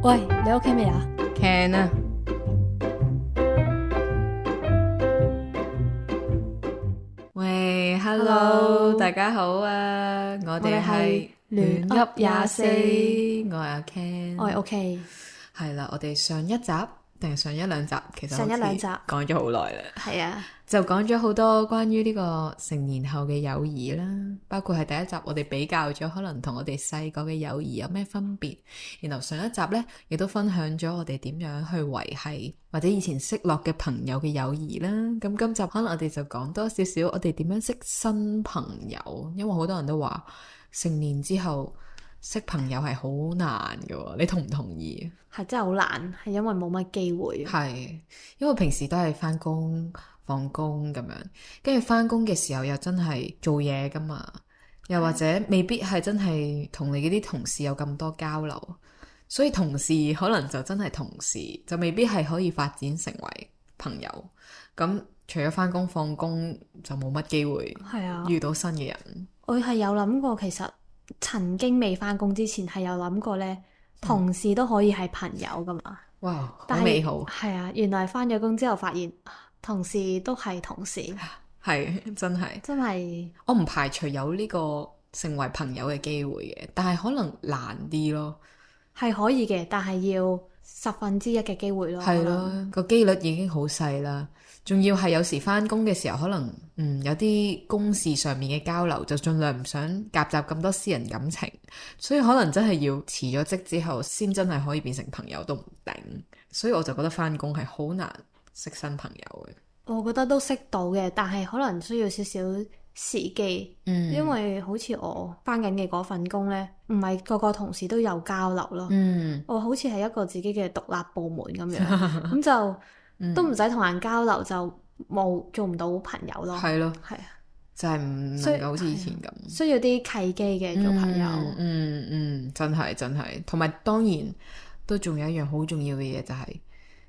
喂，你 OK 未啊？ Can 啊。喂 Hello ，Hello，大家好啊！我我哋哋係係亂亂噏噏廿廿四，四，我係阿我係 Ken。OK。係啦，我哋上一集定係上一兩集，其實好似上一兩集講咗好耐啦。係啊，就講咗好多關於呢個成年後嘅友誼啦，包括係第一集我哋比較咗可能同我哋細個嘅友誼有咩分別，然後上一集呢，亦都分享咗我哋點樣去維繫或者以前識落嘅朋友嘅友誼啦。咁今集可能我哋就講多少少我哋點樣識新朋友，因為好多人都話成年之後識朋友係好難㗎，你同唔同意？係真係好難，係因為冇乜機會。係，因為平時都係返工放工咁樣，跟住返工嘅時候又真係做嘢㗎嘛，又或者未必係真係同你嗰啲同事有咁多交流，所以同事可能就真係同事，就未必係可以發展成為朋友。咁除咗返工放工就冇乜機會係啊，遇到新嘅人。我係有諗過，其實曾經未返工之前係有諗過呢，同事都可以係朋友噶嘛。哇，好但係美好。係啊，原來返咗工之後發現，同事都係同事，係真係。真係我唔排除有呢個成為朋友嘅機會嘅，但係可能難啲咯。係可以嘅，但係要1/10嘅機會咯。係可能咯，個機率已經好細啦。仲要係有時返工嘅時候，可能有啲公事上面嘅交流，就盡量唔想夾雜咁多私人感情，所以可能真係要辭咗職之後，先真係可以變成朋友都唔定。所以我就覺得返工係好難識新朋友嘅。我覺得都識到嘅，但係可能需要少少時機，因為好似我返緊嘅嗰份工呢，唔係個個同事都有交流咯。我好似係一個自己嘅獨立部門咁樣，咁就都唔使同人交流，就做唔到朋友咯。係咯，係啊，就係唔能夠好似以前咁。需要啲契機嘅做朋友。真係真係，同埋當然都仲有一樣好重要嘅嘢，就係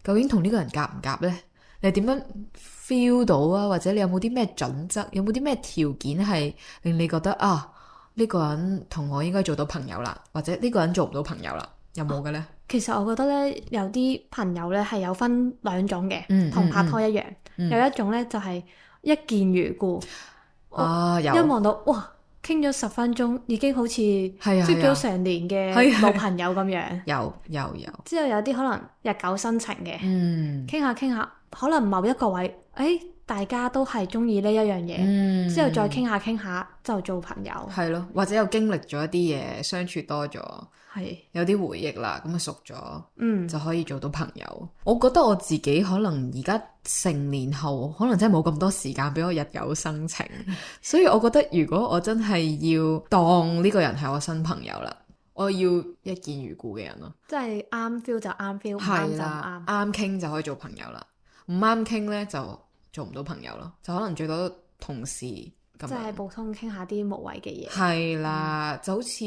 究竟同呢個人夾唔夾呢？你點樣 feel 到啊？或者你有冇啲咩準則？有冇啲咩條件係令你覺得啊，呢個人同我應該做到朋友啦，或者呢個人做唔到朋友啦？有冇嘅呢？其實我覺得呢，有啲朋友呢係有分兩種嘅，同拍拖一樣。有一種呢就係一見如故，有一望到哇，傾咗10分鐘，已經好似係啊識咗成年嘅老朋友咁樣。有，之後有啲可能日久生情嘅，傾下傾下，可能某一個位，大家都係中意呢一樣嘢，之後再傾下傾下就做朋友。係咯，或者又經歷咗一啲嘢，相處多咗，係有啲回憶啦，咁啊熟咗，就可以做到朋友。我覺得我自己可能而家成年後，可能真係冇咁多時間俾我日久生情，所以我覺得如果我真係要當呢個人係我新朋友啦，我要一見如故嘅人咯。即係啱 feel 就啱 feel，唔啱就唔係啦，啱。啱傾就可以做朋友啦，唔啱傾呢就做唔到朋友咯，就可能最多同事咁即係樣。普通傾下啲無謂嘅嘢。係啦，就好似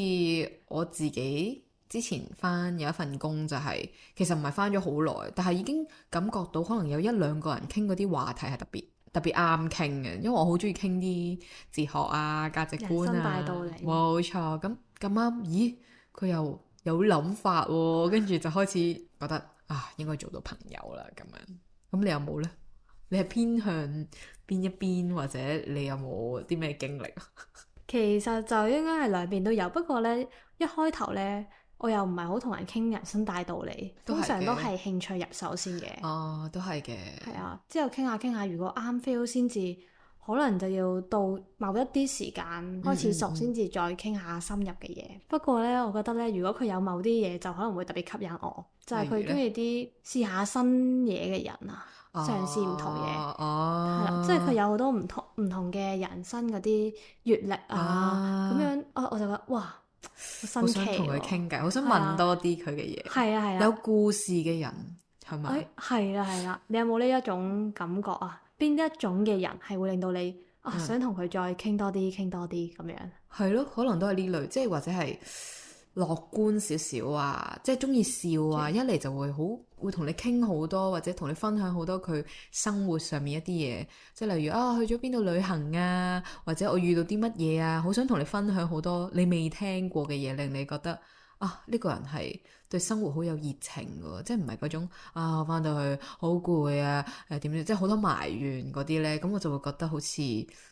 我自己之前返有一份工就係，其實唔係返咗好耐，但係已經感覺到可能有一兩個人傾嗰啲話題係特別啱傾嘅，因為我好中意傾啲哲學啊、價值觀人生啊，大道理冇錯。咁啱，咦，佢又有諗法喎，跟住就開始覺得啊，應該做到朋友啦咁樣。咁你有冇呢？你係偏向邊一邊，或者你有冇啲咩經歷啊？其實就應該係兩邊都有，不過呢，一開頭呢，我又唔係好同人傾人生大道理，都係嘅通常都係興趣入手先嘅。哦，都係嘅。係啊，之後傾下傾下，如果啱 feel 先至，可能就要到某一啲時間開始熟先至再傾下深入嘅嘢。不過呢，我覺得呢，如果佢有某啲嘢，就可能會特別吸引我，就係佢中意啲試下新嘢嘅人啊，嘗試唔同嘢。係啦，即係佢有好多唔同嘅人生嗰啲閲歷啊，咁樣我就覺得哇，好新奇喎！好想同佢傾偈，好想問多啲佢嘅嘢。係啊係啊，有故事嘅人係咪？係啦係啦，你有冇呢一種感覺啊？邊一種嘅人係會令到你想同佢再傾多啲咁樣？係咯，可能都係呢類，即係或者係樂觀少少啊，即係中意笑啊，一嚟就會同你傾好多，或者同你分享好多佢生活上面一啲嘢，即係例如去咗邊度旅行啊，或者我遇到啲乜嘢啊，好想同你分享好多你未聽過嘅嘢，令你覺得呢個人係對生活好有熱情嘅，即係唔係嗰種我翻到去好攰啊，點樣，即係好多埋怨嗰啲咧，咁我就會覺得好似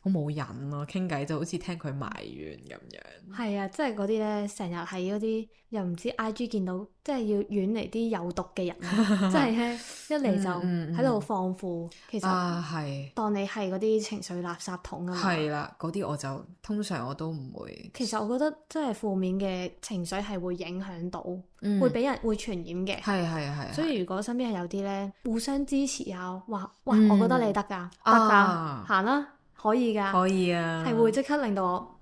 好冇癮咯，傾偈就好似聽佢埋怨咁樣。係啊，即係嗰啲咧，成日喺嗰啲又唔知 IG 見到，即係要遠離啲有毒嘅人啊，即係咧一嚟就喺度放負，其實係當你係嗰啲情緒垃圾桶啊嘛。係啦，嗰啲我就通常我都唔會。其實我覺得真係負面嘅情緒係會影響到，會俾人會傳染嘅。係。所以如果身邊係有啲咧互相支持啊，話喂，我覺得你得㗎，得㗎，行啦，可以㗎，可以啊，係會即刻令到我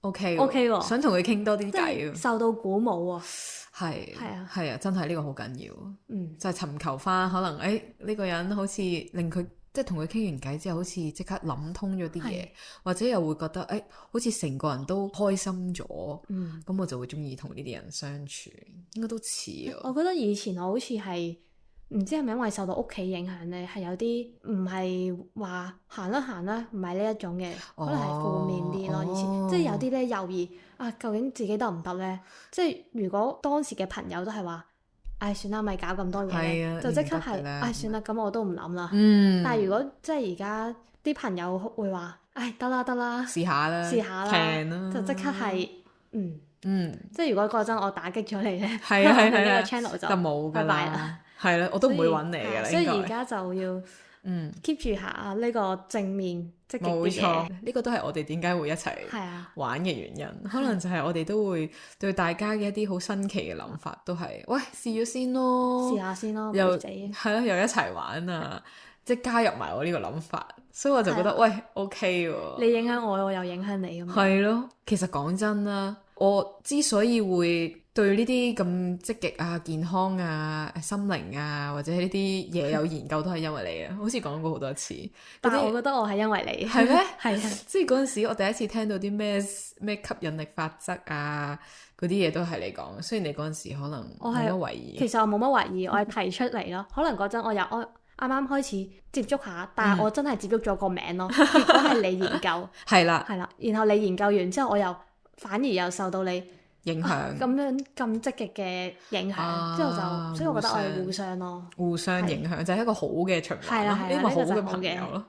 OK 喎，想同佢傾多啲偈，受到鼓舞喎。係啊，真係呢個好緊要。就係尋求翻可能呢個人好似令佢即係同佢傾完偈之後，好似即刻諗通咗啲嘢，或者又會覺得好似成個人都開心咗。咁我就會中意同呢啲人相處，應該都似啊。我覺得以前我好似係唔知係咪因為受到屋企影響咧，係有啲唔係話行啦，唔係呢一種嘅，可能係負面啲咯。以前即係有啲咧猶豫究竟自己得唔得咧？即係如果當時嘅朋友都係話，算啦，咪搞咁多嘢，就即刻係算啦，咁我都唔諗啦。但係如果即係而家啲朋友會話，得啦，試下啦，就即刻係即係如果嗰陣我打擊咗你咧，呢個 channel 就冇拜拜啦。係啦，我都唔會揾你㗎啦。所以而家就要keep 住下呢個正面積極啲嘢。冇錯，呢個都係我哋點解會一齊玩嘅原因。可能就係我哋都會對大家嘅一啲好新奇嘅諗法，都係喂試咗先咯，試下先咯，又係咯，又一齊玩啊！即係加入埋我呢個諗法，所以我就覺得喂 OK 喎。你影響我，我又影響你咁。係咯，其實講真啦，我之所以會對呢啲咁積極啊、健康啊、心靈啊，或者呢啲嘢有研究，都係因為你啊，好似講過好多次。但係我覺得我係因為你，係咩？係啊，即係嗰陣時，我第一次聽到啲咩吸引力法則啊，嗰啲嘢都係你講。雖然你嗰陣時可能冇乜懷疑，其實我冇乜懷疑，我係提出嚟咯。可能嗰陣我啱啱開始接觸下，但係我真係接觸咗個名咯。結果係你研究，係啦，然後你研究完之後，我又反而又受到你影響，咁樣咁積極嘅影響，之後就，所以我覺得我係互相咯，互相影響就係一個好嘅循環咯，呢個好嘅朋友咯，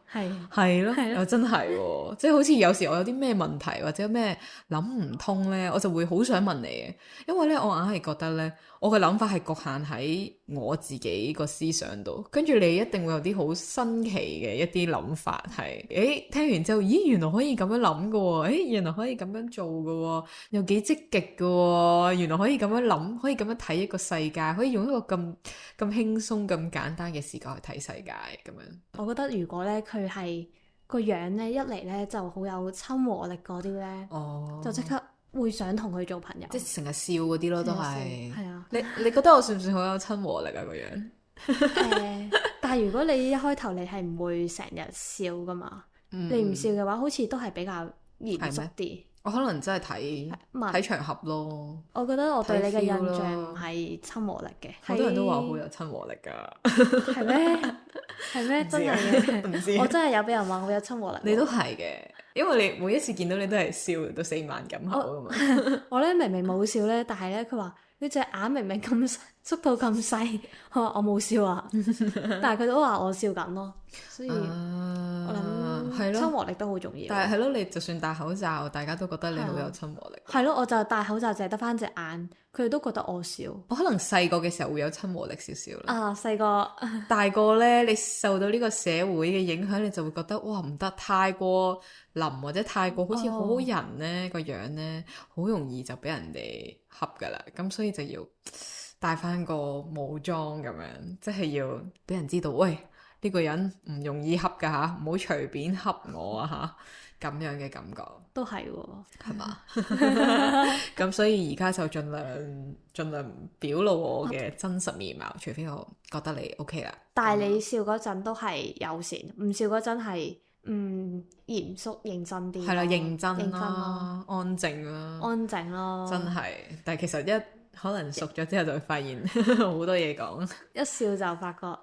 係咯，又真係喎，即係好似有時我有啲咩問題或者咩諗唔通咧，我就會好想問你嘅，因為咧我硬係覺得咧，我嘅諗法係局限喺我自己個思想度，跟住你一定會有啲好新奇嘅一啲諗法，係聽完之後，咦原來可以咁樣諗㗎喎，原來可以咁樣做㗎喎，又幾積極㗎喎，原來可以咁樣諗，可以咁樣睇一個世界，可以用一個咁輕鬆咁簡單嘅視角去睇世界咁樣。我覺得如果咧佢係個樣咧一嚟咧就好有親和力嗰啲咧，就即刻會想同佢做朋友，即係成日笑嗰啲咯，都係。係啊，你覺得我算唔算好有親和力啊個樣？但係如果你一開頭你係唔會成日笑噶嘛，你唔笑嘅話，好似都係比較嚴肅啲。我可能真係睇場合咯。我覺得我對你嘅印象唔係親和力嘅，好多人都話好有親和力㗎。係咩？係咩？真係唔知。我真係有俾人話好有親和力。你都係嘅，因為你每一次見到你都係笑到四萬咁口㗎嘛。我咧明明冇笑咧，但係咧佢話你隻眼明明咁縮到咁細，我話我冇笑啊，但係佢都話我笑緊咯，所以我諗親和力都好重要。但係咯，你就算戴口罩，大家都覺得你好有親和力。係咯，我就戴口罩淨係得翻隻眼，佢哋都覺得我笑。我可能細個嘅時候會有親和力少少啦。細個大個咧，你受到呢個社會嘅影響，你就會覺得哇唔得，太過腍或者太過好似好好人咧個樣咧，好容易就俾人哋恰噶啦。咁所以就要戴翻個武裝咁樣，即係要俾人知道，喂呢個人唔容易恰噶吓，唔好隨便恰我啊吓，咁樣嘅感覺都係喎，係嘛？咁所以而家就盡量唔表露我嘅真實面貌，除非我覺得你 OK 啦。但係你笑嗰陣都係友善，唔笑嗰陣係嚴肅認真啲。係啦，認真咯，安靜咯，真係。但係其實一可能熟咗之後就會發現好多嘢講，一笑就發覺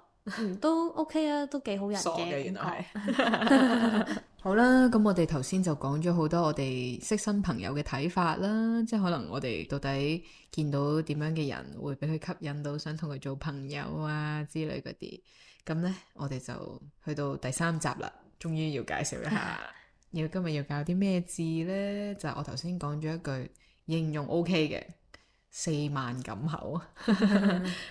都 OK 啊，都幾好人嘅，傻嘅原來係。好啦，咁我哋頭先就講咗好多我哋識新朋友嘅睇法啦，即係可能我哋到底見到點樣嘅人會俾佢吸引到，想同佢做朋友啊之類嗰啲。咁呢，我哋就去到第3集啦，終於要介紹一下，今日要教啲咩字呢？就係我頭先講咗一句形容 OK 嘅。4萬錦口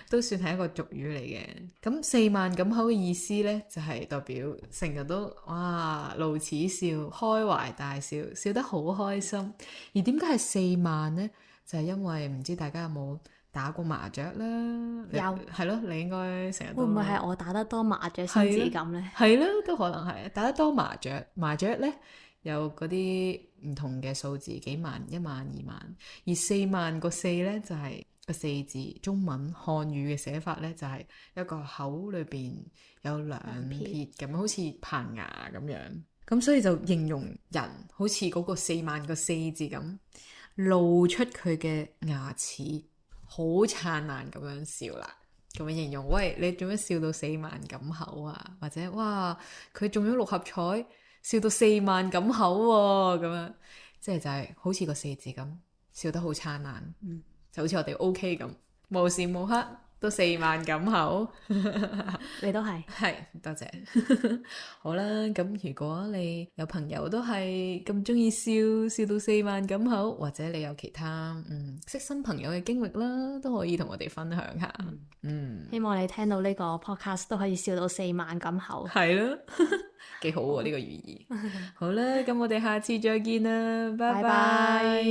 都算係一個俗語嚟嘅。咁4萬錦口嘅意思呢，就係代表成日都哇露齒笑，開懷大笑，笑得好開心。而點解係4萬呢？就係因為唔知大家有冇打過麻雀啦？有係咯，你應該成日都會唔會係我打得多麻雀先至咁呢？係咯，都可能係打得多麻雀。麻雀呢，有嗰啲唔同嘅數字，幾萬、1萬、2萬，而4萬個4呢，就係個4字，中文漢語嘅寫法呢，就係一個口裏邊有2撇咁，好似棚牙咁樣。咁所以就形容人好似嗰個4萬個4字咁，露出佢嘅牙齒，好燦爛咁樣笑啦。咁樣形容，喂，你做咩笑到4萬錦口啊？或者哇，佢中咗6合彩，笑到4萬錦口喎，咁樣，即係就係好似個4字咁，笑得好燦爛，就好似我哋 OK 咁，無時無刻都4萬錦口。你都係，係，多謝。好啦，咁如果你有朋友都係咁中意笑，笑到4萬錦口，或者你有其他識新朋友嘅經歷啦，都可以同我哋分享下。希望你聽到呢個 podcast 都可以笑到4萬錦口。係咯，幾好喎呢個寓意。好啦，咁我哋下次再見啦，拜拜。